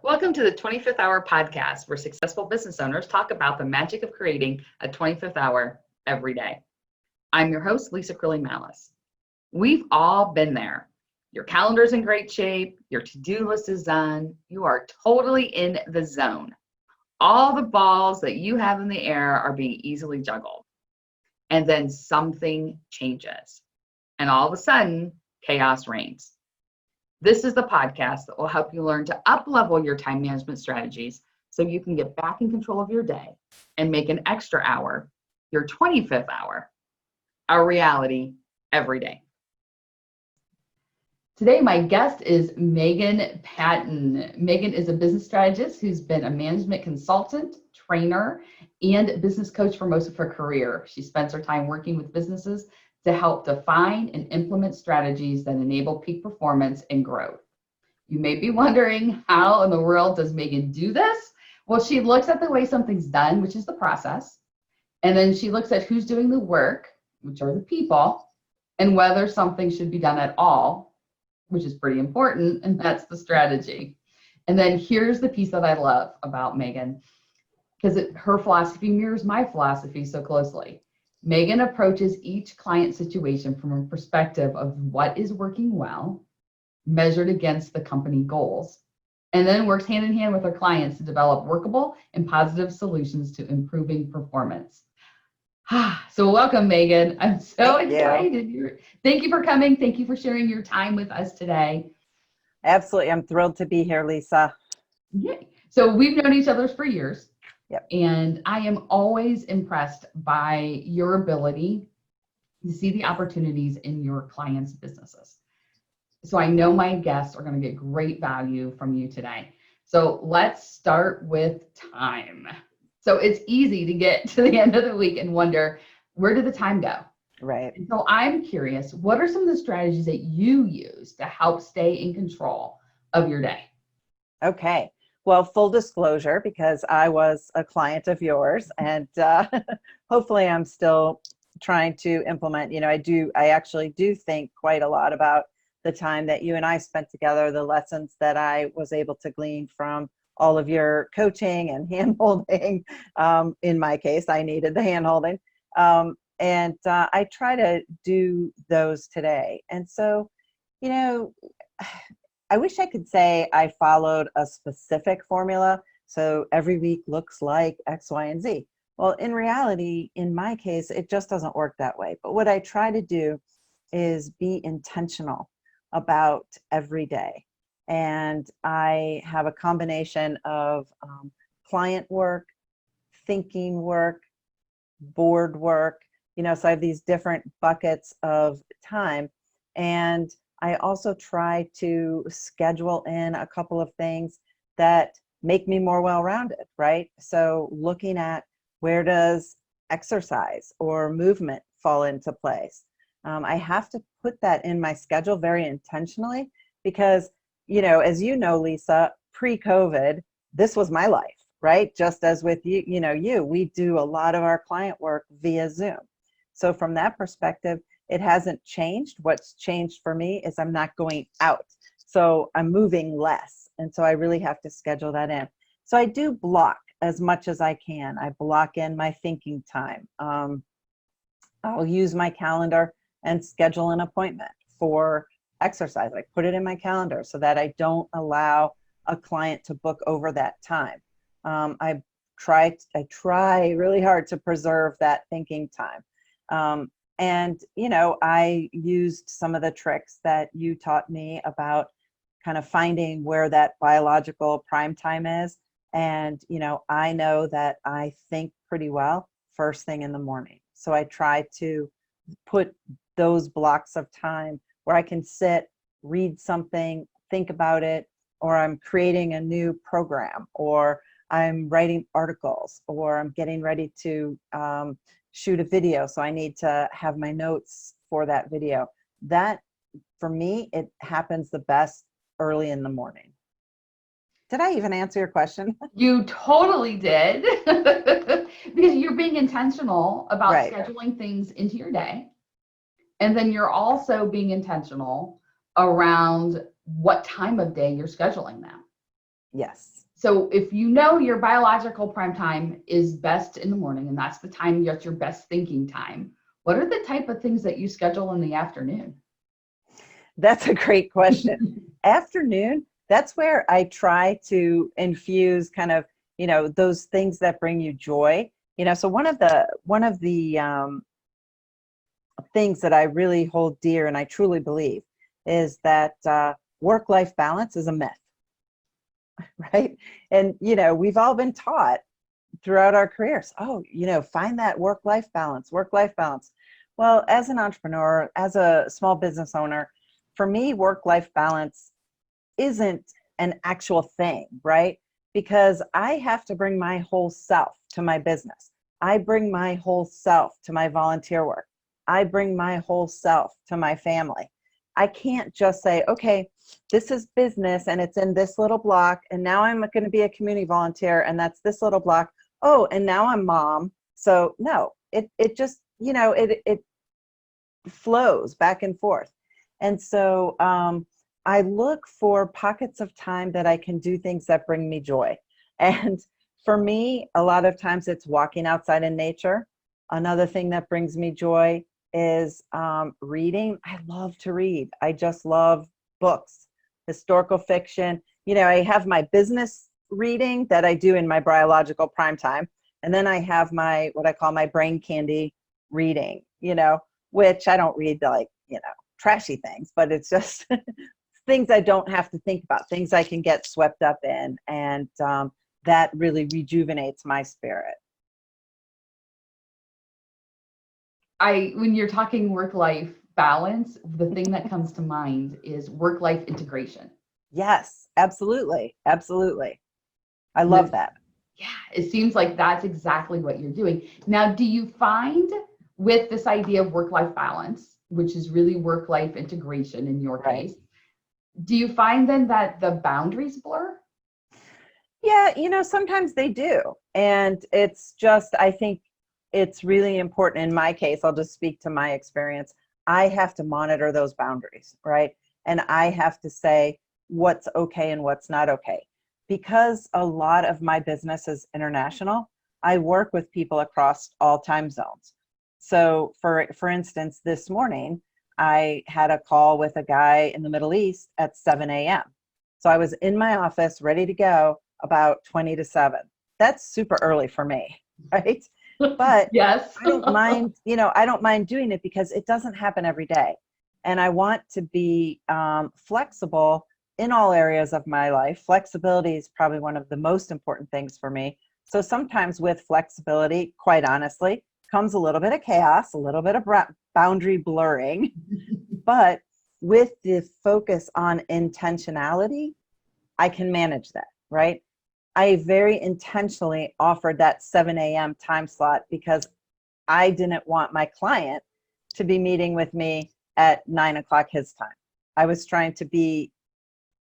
Welcome to the 25th Hour podcast, where successful business owners talk about the magic of creating a 25th hour every day. I'm your host, Lisa Crilly Malice. We've all been there. Your calendar's in great shape, your to-do list is done, you are totally in the zone. All the balls that you have in the air are being easily juggled. And then something changes. And all of a sudden, chaos reigns. This is the podcast that will help you learn to up-level your time management strategies so you can get back in control of your day and make an extra hour, your 25th hour, a reality every day. Today, my guest is Megan Patton. Megan is a business strategist who's been a management consultant, trainer, and business coach for most of her career. She spends her time working with businesses to help define and implement strategies that enable peak performance and growth. You may be wondering, how in the world does Megan do this? Well, she looks at the way something's done, which is the process, and then she looks at who's doing the work, which are the people, and whether something should be done at all, which is pretty important, and that's the strategy. And then here's the piece that I love about Megan, because her philosophy mirrors my philosophy so closely. Megan approaches each client situation from a perspective of what is working well, measured against the company goals, and then works hand in hand with her clients to develop workable and positive solutions to improving performance. So welcome, Megan. I'm so excited. Thank you for coming. Thank you for sharing your time with us today. Absolutely. I'm thrilled to be here, Lisa. Yay. So we've known each other for years. Yep. And I am always impressed by your ability to see the opportunities in your clients' businesses. So I know my guests are going to get great value from you today. So let's start with time. So it's easy to get to the end of the week and wonder, where did the time go? Right. And so I'm curious, what are some of the strategies that you use to help stay in control of your day? Okay. Well, full disclosure, because I was a client of yours, and hopefully I'm still trying to implement, I actually do think quite a lot about the time that you and I spent together, the lessons that I was able to glean from all of your coaching and hand-holding. In my case, I needed the hand-holding. And I try to do those today. And so, I wish I could say I followed a specific formula, so every week looks like X, Y, and Z. Well, in reality, in my case, it just doesn't work that way. But what I try to do is be intentional about every day. And I have a combination of client work, thinking work, board work, so I have these different buckets of time. And I also try to schedule in a couple of things that make me more well-rounded, right? So looking at, where does exercise or movement fall into place? I have to put that in my schedule very intentionally because, as you know, Lisa, pre-COVID, this was my life, right? Just as with you, we do a lot of our client work via Zoom. So from that perspective, it hasn't changed. What's changed for me is I'm not going out. So I'm moving less. And so I really have to schedule that in. So I do block as much as I can. I block in my thinking time. I'll use my calendar and schedule an appointment for exercise. I put it in my calendar so that I don't allow a client to book over that time. I try really hard to preserve that thinking time. And, I used some of the tricks that you taught me about kind of finding where that biological prime time is. And, I know that I think pretty well first thing in the morning. So I try to put those blocks of time where I can sit, read something, think about it, or I'm creating a new program, or I'm writing articles, or I'm getting ready to shoot a video. So I need to have my notes for that video. That, for me, it happens the best early in the morning. Did I even answer your question? You totally did. Because you're being intentional about Right. scheduling things into your day. And then you're also being intentional around what time of day you're scheduling them. Yes. So if you know your biological prime time is best in the morning, and that's the time that's your best thinking time, what are the type of things that you schedule in the afternoon? That's a great question. Afternoon, that's where I try to infuse kind of, those things that bring you joy. So one of the things that I really hold dear and I truly believe is that work-life balance is a myth, right? And, we've all been taught throughout our careers, oh, find that work-life balance, work-life balance. Well, as an entrepreneur, as a small business owner, for me, work-life balance isn't an actual thing, right? Because I have to bring my whole self to my business. I bring my whole self to my volunteer work. I bring my whole self to my family. I can't just say, okay, this is business and it's in this little block, and now I'm going to be a community volunteer and that's this little block. Oh, and now I'm mom. So no, it just, it flows back and forth. And so I look for pockets of time that I can do things that bring me joy. And for me, a lot of times it's walking outside in nature. Another thing that brings me joy is reading. I love to read. I just love books, historical fiction. I have my business reading that I do in my biological prime time. And then I have my, what I call my brain candy reading, which I don't read like, trashy things, but it's just things I don't have to think about, things I can get swept up in. And that really rejuvenates my spirit. When you're talking work-life balance, the thing that comes to mind is work-life integration. Yes, absolutely. Absolutely. I With love that. Yeah, it seems like that's exactly what you're doing. Now, do you find with this idea of work-life balance, which is really work-life integration in your Right. case, do you find then that the boundaries blur? Yeah, sometimes they do. And it's just, I think it's really important in my case. I'll just speak to my experience. I have to monitor those boundaries, right? And I have to say what's okay and what's not okay. Because a lot of my business is international, I work with people across all time zones. So for instance, this morning, I had a call with a guy in the Middle East at 7 a.m. So I was in my office ready to go about 20 to 7. That's super early for me, right? But Yes. I don't mind, I don't mind doing it because it doesn't happen every day. And I want to be flexible in all areas of my life. Flexibility is probably one of the most important things for me. So sometimes with flexibility, quite honestly, comes a little bit of chaos, a little bit of boundary blurring, but with the focus on intentionality, I can manage that, right? I very intentionally offered that 7 a.m. time slot because I didn't want my client to be meeting with me at 9 o'clock his time. I was trying to be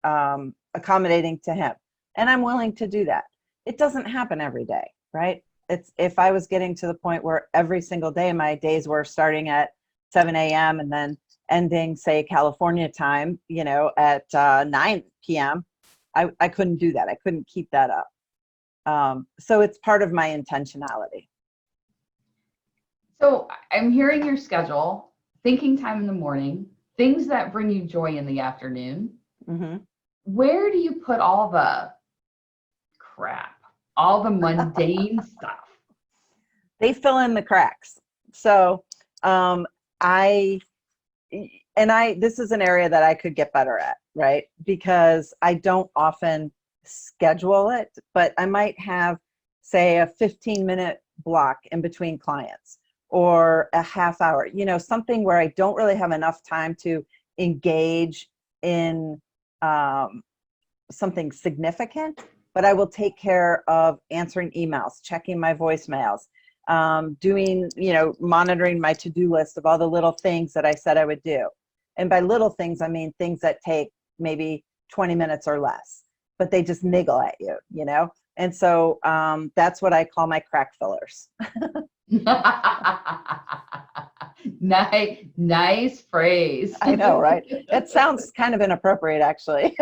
accommodating to him, and I'm willing to do that. It doesn't happen every day, right? It's if I was getting to the point where every single day my days were starting at 7 a.m. and then ending, say, California time, at 9 p.m., I couldn't do that. I couldn't keep that up. So it's part of my intentionality. So I'm hearing your schedule, thinking time in the morning, things that bring you joy in the afternoon. Mm-hmm. Where do you put all the crap, all the mundane stuff? They fill in the cracks. So um, I this is an area that I could get better at, right? Because I don't often schedule it, but I might have, say, a 15-minute block in between clients or a half hour, something where I don't really have enough time to engage in something significant, but I will take care of answering emails, checking my voicemails, doing, monitoring my to-do list of all the little things that I said I would do. And by little things, I mean things that take maybe 20 minutes or less. but they just niggle at you, And so that's what I call my crack fillers. Nice phrase. I know, right? It sounds kind of inappropriate, actually.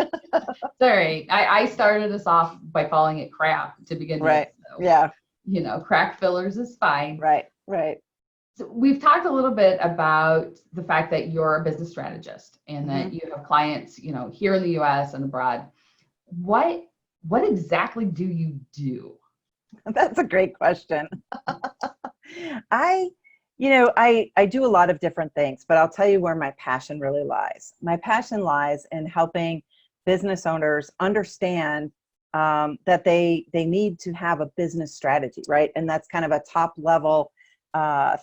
Sorry, I started us off by calling it crap to begin Right. with. So, Yeah. Crack fillers is fine. Right. Right. So we've talked a little bit about the fact that you're a business strategist and that you have clients, here in the US and abroad. What exactly do you do? That's a great question. I, I do a lot of different things, but I'll tell you where my passion really lies. My passion lies in helping business owners understand that they need to have a business strategy, right? And that's kind of a top level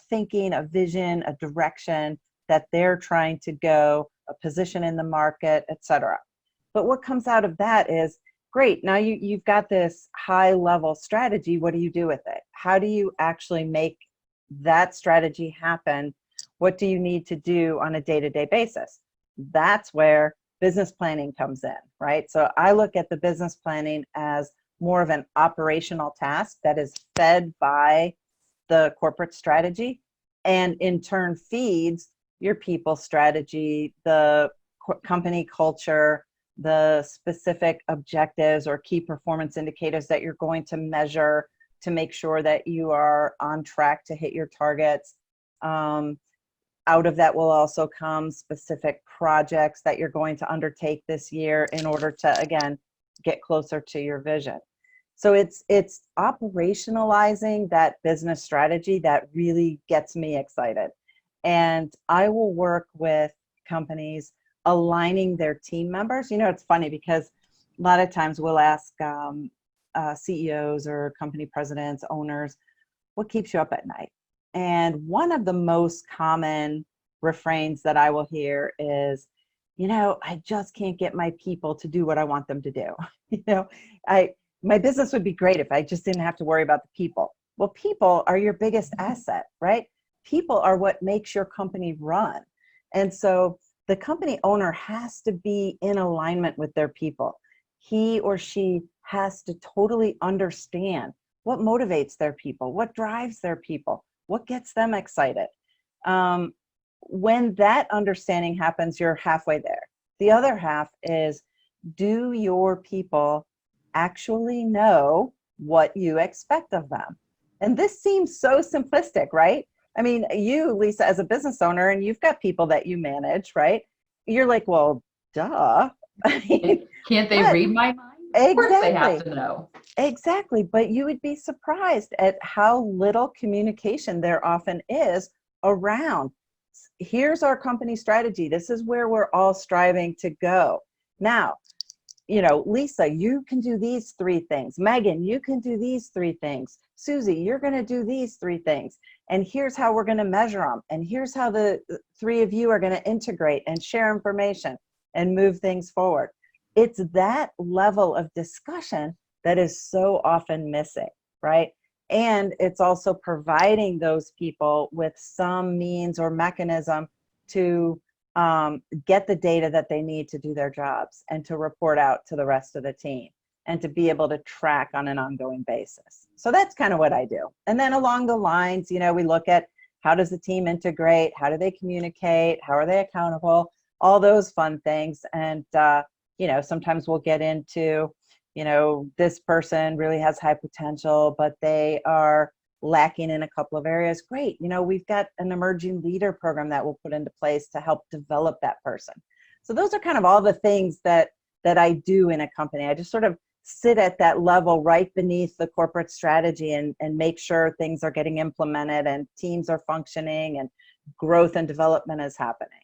thinking, a vision, a direction that they're trying to go, a position in the market, etc. But what comes out of that is, great, now you've got this high level strategy. What do you do with it? How do you actually make that strategy happen? What do you need to do on a day-to-day basis? That's where business planning comes in, right? So I look at the business planning as more of an operational task that is fed by the corporate strategy and in turn feeds your people strategy, the company culture, the specific objectives or key performance indicators that you're going to measure to make sure that you are on track to hit your targets. Out of that will also come specific projects that you're going to undertake this year in order to, again, get closer to your vision. So it's operationalizing that business strategy that really gets me excited. And I will work with companies aligning their team members. It's funny because a lot of times we'll ask CEOs or company presidents, owners, what keeps you up at night? And one of the most common refrains that I will hear is, I just can't get my people to do what I want them to do. My business would be great if I just didn't have to worry about the people. Well, people are your biggest asset, right? People are what makes your company run. And so the company owner has to be in alignment with their people. He or she has to totally understand what motivates their people, what drives their people, what gets them excited. When that understanding happens, you're halfway there. The other half is, do your people actually know what you expect of them? And this seems so simplistic, right? I mean, you, Lisa, as a business owner, and you've got people that you manage, right? You're like, well, duh. Can't they read my mind? Of course they have to know. Exactly. But you would be surprised at how little communication there often is around, here's our company strategy. This is where we're all striving to go. Now, Lisa, you can do these 3 things. Megan, you can do these 3 things. Susie, you're going to do these 3 things. And here's how we're going to measure them. And here's how the 3 of you are going to integrate and share information and move things forward. It's that level of discussion that is so often missing, right? And it's also providing those people with some means or mechanism to get the data that they need to do their jobs and to report out to the rest of the team and to be able to track on an ongoing basis. So that's kind of what I do. And then along the lines, we look at, how does the team integrate? How do they communicate? How are they accountable? All those fun things. And, sometimes we'll get into, this person really has high potential, but they are lacking in a couple of areas. Great. We've got an emerging leader program that we'll put into place to help develop that person. So those are kind of all the things that I do in a company. I just sort of sit at that level right beneath the corporate strategy and make sure things are getting implemented and teams are functioning and growth and development is happening.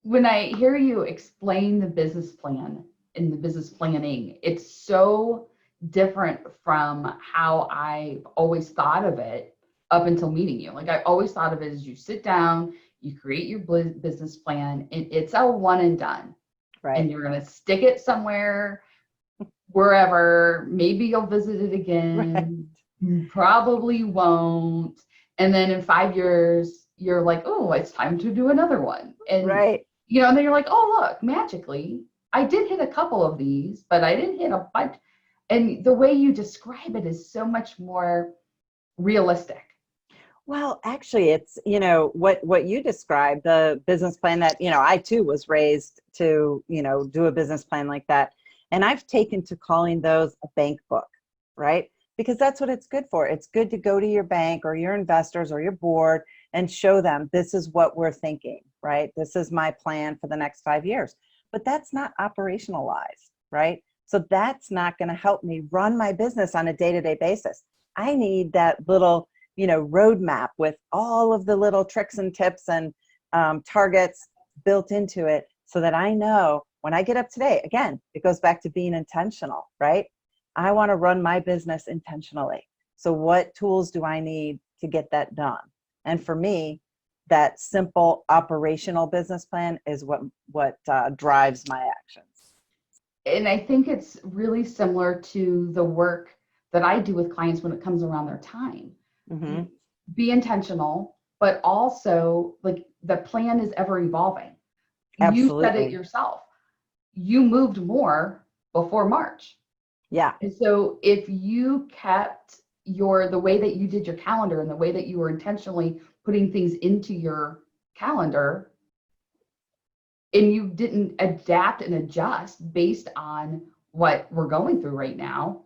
When I hear you explain the business plan and the business planning, it's so different from how I've always thought of it up until meeting you. Like, I always thought of it as you sit down, you create your business plan, and it's a one and done. Right. And you're going to stick it somewhere, wherever. Maybe you'll visit it again. Right. Probably won't. And then in 5 years, you're like, oh, it's time to do another one. And, right. and then you're like, oh, look, magically, I did hit a couple of these, but I didn't hit a bunch. And the way you describe it is so much more realistic. Well, actually, it's, what you described, the business plan that, I too was raised to, do a business plan like that. And I've taken to calling those a bank book, right? Because that's what it's good for. It's good to go to your bank or your investors or your board and show them this is what we're thinking, right? This is my plan for the next 5 years. But that's not operationalized, right? So that's not going to help me run my business on a day-to-day basis. I need that little roadmap with all of the little tricks and tips and targets built into it so that I know when I get up today, again, it goes back to being intentional, right? I want to run my business intentionally. So what tools do I need to get that done? And for me, that simple operational business plan is what drives my actions. And I think it's really similar to the work that I do with clients when it comes around their time. Mm-hmm. Be intentional, but also like the plan is ever evolving. You said it Absolutely. yourself. You moved more before March. Yeah. And so if you kept the way that you did your calendar and the way that you were intentionally putting things into your calendar, and you didn't adapt and adjust based on what we're going through right now,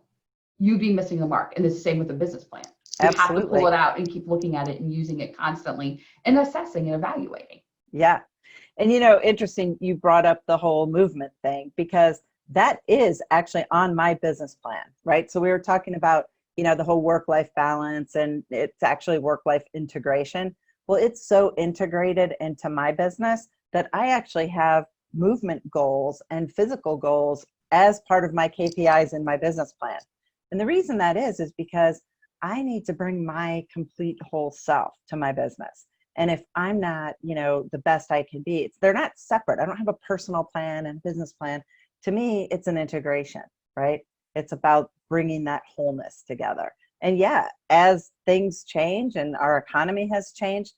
you'd be missing the mark. And it's the same with the business plan. You have to pull Absolutely. it out and keep looking at it and using it constantly and assessing and evaluating. Yeah. And interesting, you brought up the whole movement thing because that is actually on my business plan, right? So we were talking about, the whole work-life balance, and it's actually work-life integration. Well, it's so integrated into my business that I actually have movement goals and physical goals as part of my KPIs in my business plan. And the reason that is because I need to bring my complete whole self to my business. And if I'm not, the best I can be, they're not separate. I don't have a personal plan and business plan. To me, it's an integration, right? It's about bringing that wholeness together. And yeah, as things change and our economy has changed,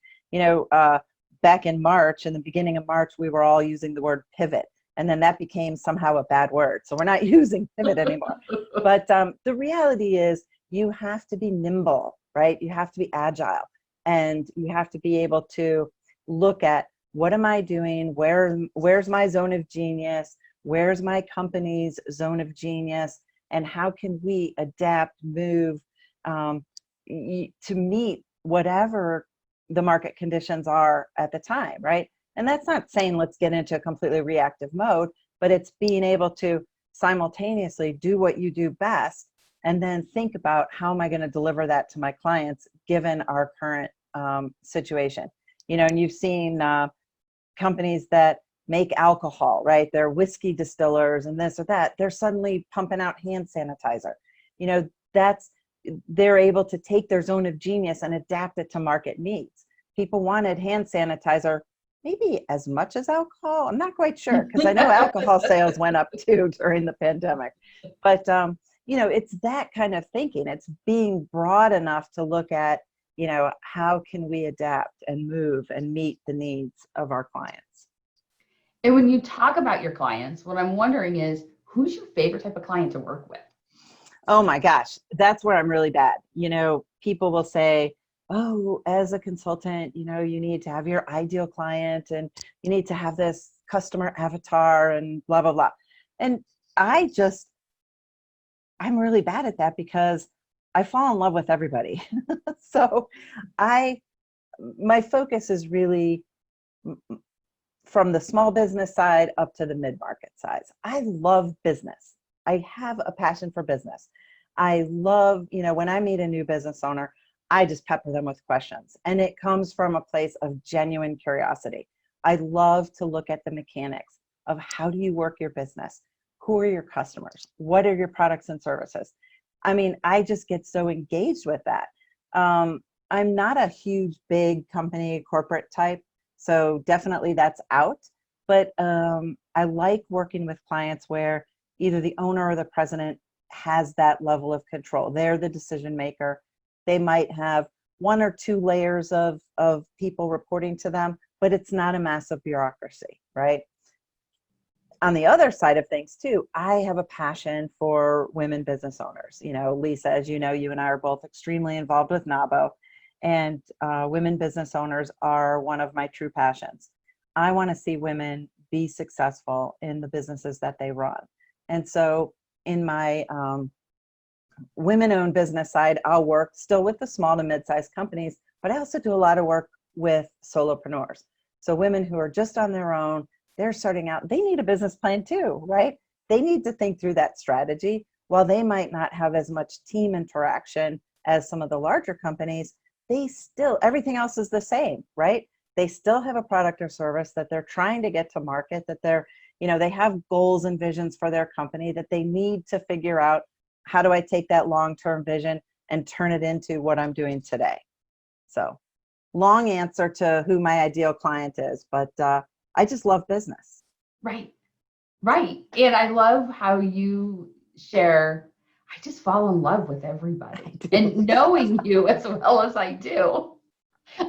back in March, in the beginning of March, we were all using the word pivot. And then that became somehow a bad word. So we're not using pivot anymore. But the reality is you have to be nimble, right? You have to be agile. And you have to be able to look at what am I doing? Where's my zone of genius? Where's my company's zone of genius? And how can we adapt, move to meet whatever the market conditions are at the time, right? And that's not saying let's get into a completely reactive mode, but it's being able to simultaneously do what you do best and then think about how am I going to deliver that to my clients given our current situation. And you've seen companies that make alcohol, right? They're whiskey distillers and this or that. They're suddenly pumping out hand sanitizer. They're able to take their zone of genius and adapt it to market needs. People wanted hand sanitizer maybe as much as alcohol. I'm not quite sure because I know alcohol sales went up too during the pandemic. But it's that kind of thinking. It's being broad enough to look at, how can we adapt and move and meet the needs of our clients? And when you talk about your clients, what I'm wondering is who's your favorite type of client to work with? Oh my gosh, that's where I'm really bad. People will say, oh, as a consultant, you need to have your ideal client and you need to have this customer avatar and blah, blah, blah. And I'm really bad at that because I fall in love with everybody. So my focus is really from the small business side up to the mid-market size. I love business. I have a passion for business. I love, when I meet a new business owner, I just pepper them with questions. And it comes from a place of genuine curiosity. I love to look at the mechanics of how do you work your business? Who are your customers? What are your products and services? I mean, I just get so engaged with that. I'm not a huge, big company corporate type. So definitely that's out. But I like working with clients where either the owner or the president has that level of control. They're the decision maker. They might have one or two layers of people reporting to them, but it's not a massive bureaucracy, right? on the other side of things too, I have a passion for women business owners. You know, Lisa, as you know, you and I are both extremely involved with NABO, and women business owners are one of my true passions. I want to see women be successful in the businesses that they run. And so in my women-owned business side, I'll work still with the small to mid-sized companies, but I also do a lot of work with solopreneurs. So women who are just on their own, they're starting out, they need a business plan too, right? They need to think through that strategy. While they might not have as much team interaction as some of the larger companies, they still, everything else is the same, right? They still have a product or service that they're trying to get to market, that they're, you know, they have goals and visions for their company that they need to figure out, how do I take that long-term vision and turn it into what I'm doing today? So long answer to who my ideal client is, but I just love business. Right. Right. And I love how you share, I just fall in love with everybody. And knowing you as well as I do,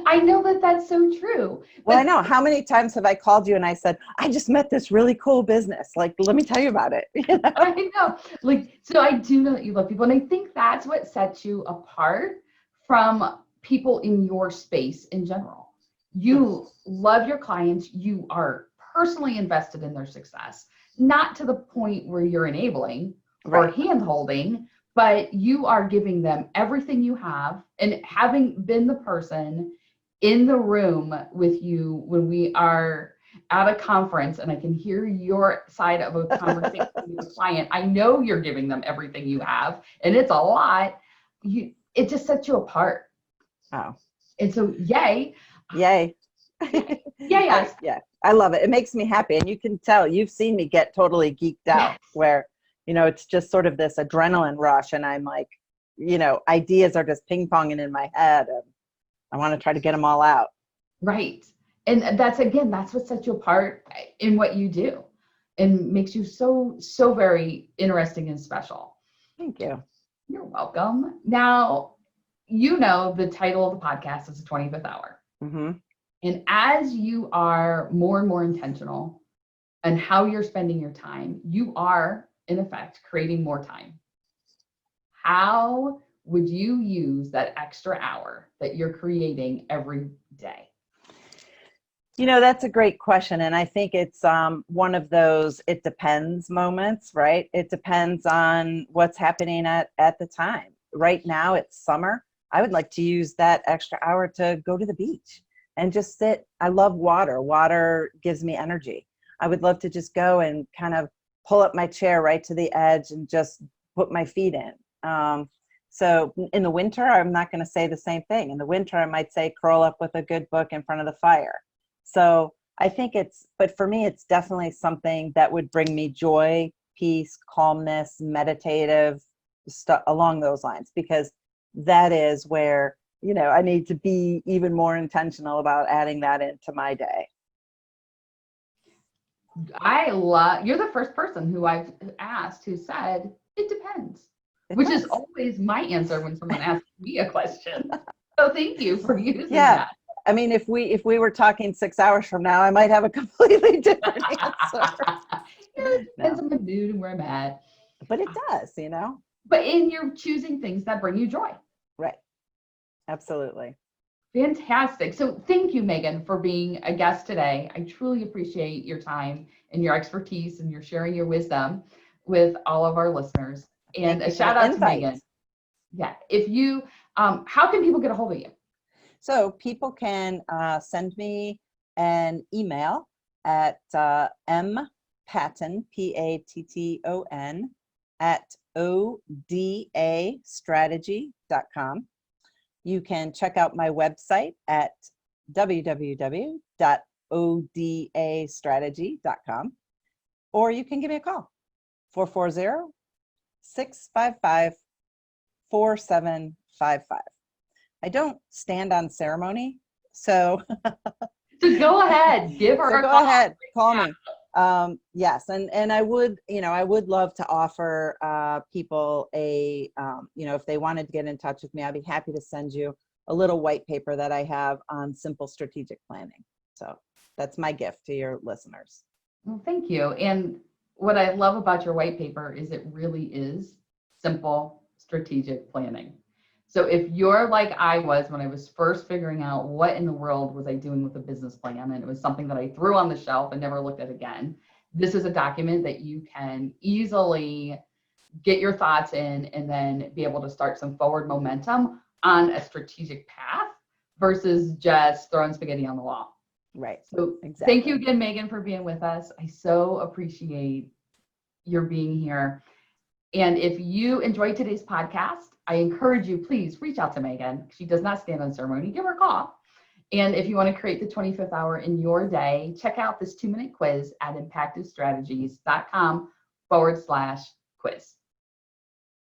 I know that that's so true. Well, But I know. How many times have I called you and I said, I just met this really cool business. Like, let me tell you about it. You know? I know, like, so I do know that you love people. And I think that's what sets you apart from people in your space in general. You love your clients. You are personally invested in their success, not to the point where you're enabling or Right. hand-holding, but you are giving them everything you have. And having been the person in the room with you when we are at a conference and I can hear your side of a conversation with a client, I know you're giving them everything you have, and it's a lot. It just sets you apart. Oh, And so, yay. yay. Yeah. Yeah, I love it. It makes me happy. And you can tell, you've seen me get totally geeked out Yes. where, you know, it's just sort of this adrenaline rush. And I'm like, you know, ideas are just ping ponging in my head. And I want to try to get them all out. Right. And that's, again, that's what sets you apart in what you do and makes you so, so very interesting and special. Thank you. You're welcome. Now, you know, the title of the podcast is the 25th hour. Mm-hmm. And as you are more and more intentional on how you're spending your time, you are, in effect, creating more time. How would you use that extra hour that you're creating every day? You know, that's a great question. And I think it's one of those it depends moments, right? It depends on what's happening at the time. Right now, it's summer. I would like to use that extra hour to go to the beach and just sit. I love water. Water gives me energy. I would love to just go and kind of pull up my chair right to the edge and just put my feet in. So in the winter, I'm not going to say the same thing. In the winter, I might say curl up with a good book in front of the fire. So I think but for me, it's definitely something that would bring me joy, peace, calmness, meditative stuff along those lines, because that is where, you know, I need to be even more intentional about adding that into my day. You're the first person who I've asked who said, it depends, which is always my answer when someone asks me a question. So thank you for using that. I mean, if we were talking 6 hours from now, I might have a completely different answer. It depends on the mood and where I'm at. But it does, you know? But you're choosing things that bring you joy. Right. Absolutely. Fantastic. So thank you, Megan, for being a guest today. I truly appreciate your time and your expertise and your sharing your wisdom with all of our listeners. And a shout out to Megan. Yeah. If you, how can people get a hold of you? So people can send me an email at mpatton, Patton, at odastrategy.com. You can check out my website at www.odastrategy.com, or you can give me a call, 440-655-4755. I don't stand on ceremony, so go ahead, give her a call. Go ahead, call me. Yes, and I would, I would love to offer people a, if they wanted to get in touch with me, I'd be happy to send you a little white paper that I have on simple strategic planning. So that's my gift to your listeners. Well, thank you. And what I love about your white paper is it really is simple strategic planning. So if you're like I was when I was first figuring out what in the world was I doing with a business plan, and it was something that I threw on the shelf and never looked at again, this is a document that you can easily get your thoughts in and then be able to start some forward momentum on a strategic path versus just throwing spaghetti on the wall. Right. So thank you Exactly. again, Megan, for being with us. I so appreciate your being here. And if you enjoyed today's podcast, I encourage you, please reach out to Megan. She does not stand on ceremony. Give her a call. And if you want to create the 25th hour in your day, check out this 2-minute quiz at impactivestrategies.com/quiz.